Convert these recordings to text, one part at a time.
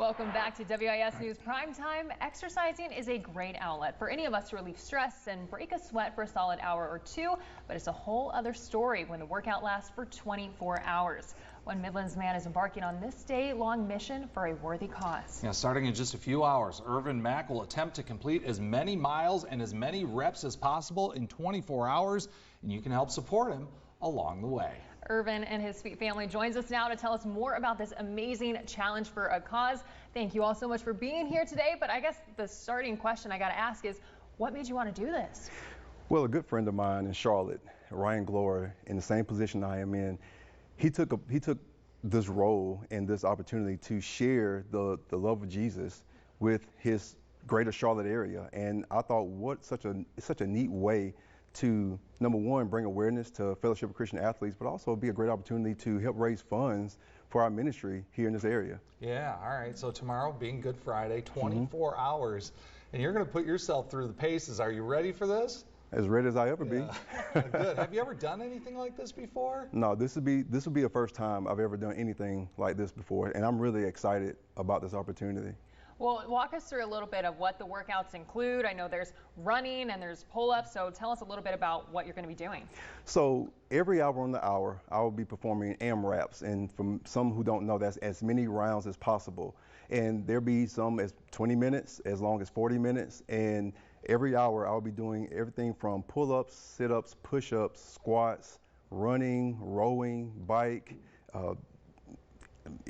Welcome back to WIS News Primetime. Exercising is a great outlet for any of us to relieve stress and break a sweat for a solid hour or two, but it's a whole other story when the workout lasts for 24 hours. One Midlands man is embarking on this day-long mission for a worthy cause. Yeah, starting in just a few hours, Irvin Mack will attempt to complete as many miles and as many reps as possible in 24 hours, and you can help support him along the way. Irvin and his family joins us now to tell us more about this amazing challenge for a cause. Thank you all so much for being here today. But I guess the starting question I got to ask is, what made you want to do this? Well, a good friend of mine in Charlotte, Ryan Glory, in the same position I am in, he took this role and this opportunity to share the love of Jesus with his greater Charlotte area. And I thought, such a neat way to, number one, bring awareness to Fellowship of Christian Athletes, but also be a great opportunity to help raise funds for our ministry here in this area. Yeah, all right. So tomorrow, being Good Friday, 24 hours, and you're going to put yourself through the paces. Are you ready for this? As ready as I ever be. Good. Have you ever done anything like this before? No, this would be the first time I've ever done anything like this before, and I'm really excited about this opportunity. Well, walk us through a little bit of what the workouts include. I know there's running and there's pull-ups, so tell us a little bit about what you're going to be doing. So every hour on the hour, I will be performing AMRAPs, and from some who don't know, that's as many rounds as possible. And there'll be some as 20 minutes, as long as 40 minutes, and every hour I'll be doing everything from pull-ups, sit-ups, push-ups, squats, running, rowing, bike,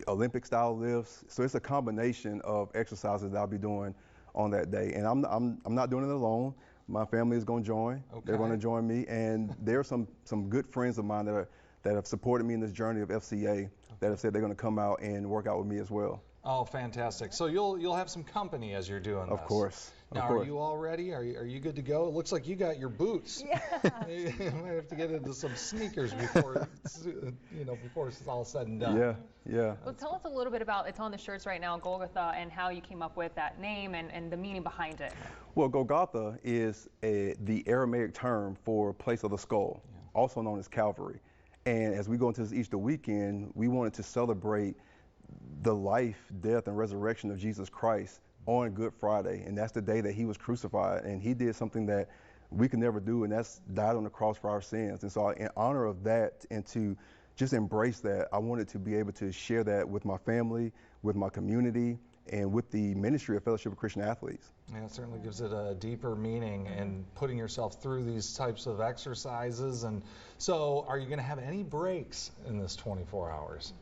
Olympic style lifts. So it's a combination of exercises that I'll be doing on that day. And I'm not doing it alone. My family is going to join. Okay. They're going to join me. And there are some good friends of mine that have supported me in this journey of FCA that have said they're going to come out and work out with me as well. Oh, fantastic. So you'll have some company as you're doing this. Of course. Now, are you all ready? Are you good to go? It looks like you got your boots. Yeah. You might have to get into some sneakers before it's all said and done. Yeah. Well, tell us a little bit about, it's on the shirts right now, Golgotha, and how you came up with that name and the meaning behind it. Well, Golgotha is the Aramaic term for place of the skull, also known as Calvary. And as we go into this Easter weekend, we wanted to celebrate the life, death, and resurrection of Jesus Christ on Good Friday, and that's the day that he was crucified, and he did something that we could never do, and that's died on the cross for our sins. And so in honor of that, and to just embrace that, I wanted to be able to share that with my family, with my community, and with the ministry of Fellowship of Christian Athletes. Yeah, it certainly gives it a deeper meaning and putting yourself through these types of exercises. And so are you going to have any breaks in this 24 hours?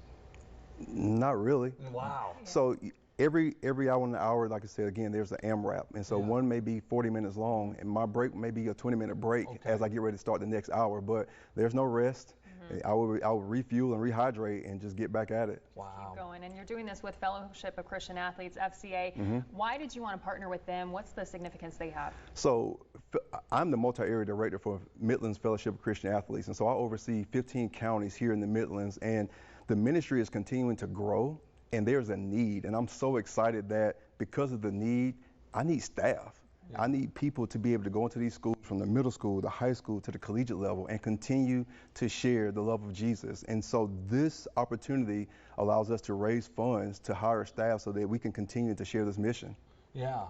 Not really. Wow. So every hour and an hour, like I said, again, there's an AMRAP. And so one may be 40 minutes long, and my break may be a 20-minute break as I get ready to start the next hour. But there's no rest. I will refuel and rehydrate and just get back at it. Wow. Keep going. And you're doing this with Fellowship of Christian Athletes, FCA. Why did you want to partner with them? What's the significance they have? So I'm the multi-area director for Midlands Fellowship of Christian Athletes. And so I oversee 15 counties here in the Midlands. And the ministry is continuing to grow, and there's a need. And I'm so excited that because of the need, I need staff. I need people to be able to go into these schools from the middle school, the high school, to the collegiate level and continue to share the love of Jesus. And so this opportunity allows us to raise funds to hire staff so that we can continue to share this mission. Yeah,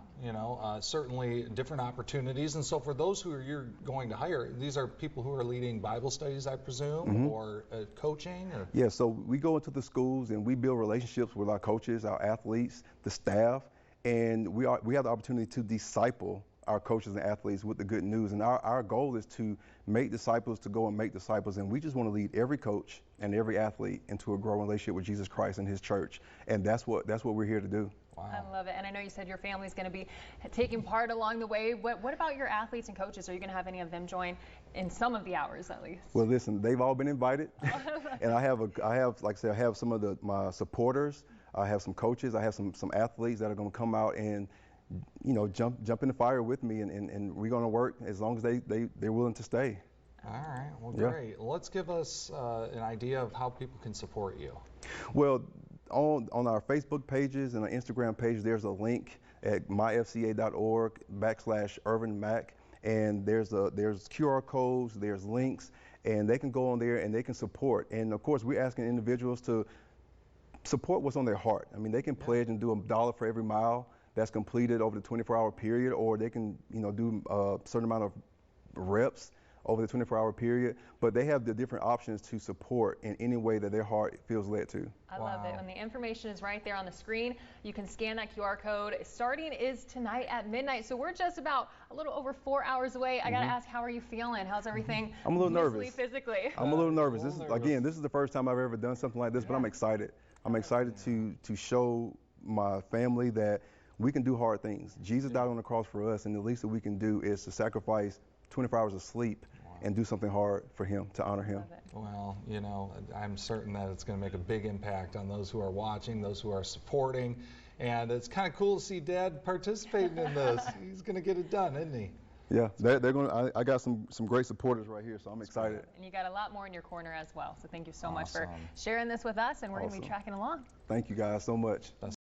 certainly different opportunities. And so for those who you're going to hire, these are people who are leading Bible studies, I presume, or coaching? Or? Yeah, so we go into the schools and we build relationships with our coaches, our athletes, the staff, and we have the opportunity to disciple our coaches and athletes with the good news. And our goal is to make disciples, to go and make disciples. And we just want to lead every coach and every athlete into a growing relationship with Jesus Christ and his church. And that's what we're here to do. Wow. I love it. And I know you said your family's going to be taking part along the way. What about your athletes and coaches? Are you going to have any of them join in some of the hours at least? Well, listen, they've all been invited. And I have, like I said, I have some of my supporters. I have some coaches. I have some athletes that are going to come out and, jump in the fire with me, and we're going to work as long as they're willing to stay. All right. Well, great. Let's give us an idea of how people can support you. Well, on our Facebook pages and our Instagram page, there's a link at myfca.org/Irvin Mack, and there's QR codes, there's links, and they can go on there and they can support. And of course, we're asking individuals to support what's on their heart. I mean, they can pledge and do $1 for every mile that's completed over the 24-hour period, or they can, do a certain amount of reps over the 24-hour period, but they have the different options to support in any way that their heart feels led to. I love it. And the information is right there on the screen. You can scan that QR code. Starting is tonight at midnight, so we're just about a little over 4 hours away. I gotta ask, how are you feeling? How's everything? I'm a little nervous. Physically. I'm a little nervous. This is the first time I've ever done something like this, but I'm excited. I'm excited to show my family that we can do hard things. Jesus died on the cross for us, and the least that we can do is to sacrifice 24 hours of sleep and do something hard for him, to honor him. Well, I'm certain that it's going to make a big impact on those who are watching, those who are supporting, and it's kind of cool to see Dad participating in this. He's going to get it done, isn't he? Yeah, they're going to. I got some great supporters right here, so I'm excited. And you got a lot more in your corner as well. So thank you so much for sharing this with us, and we're going to be tracking along. Thank you guys so much.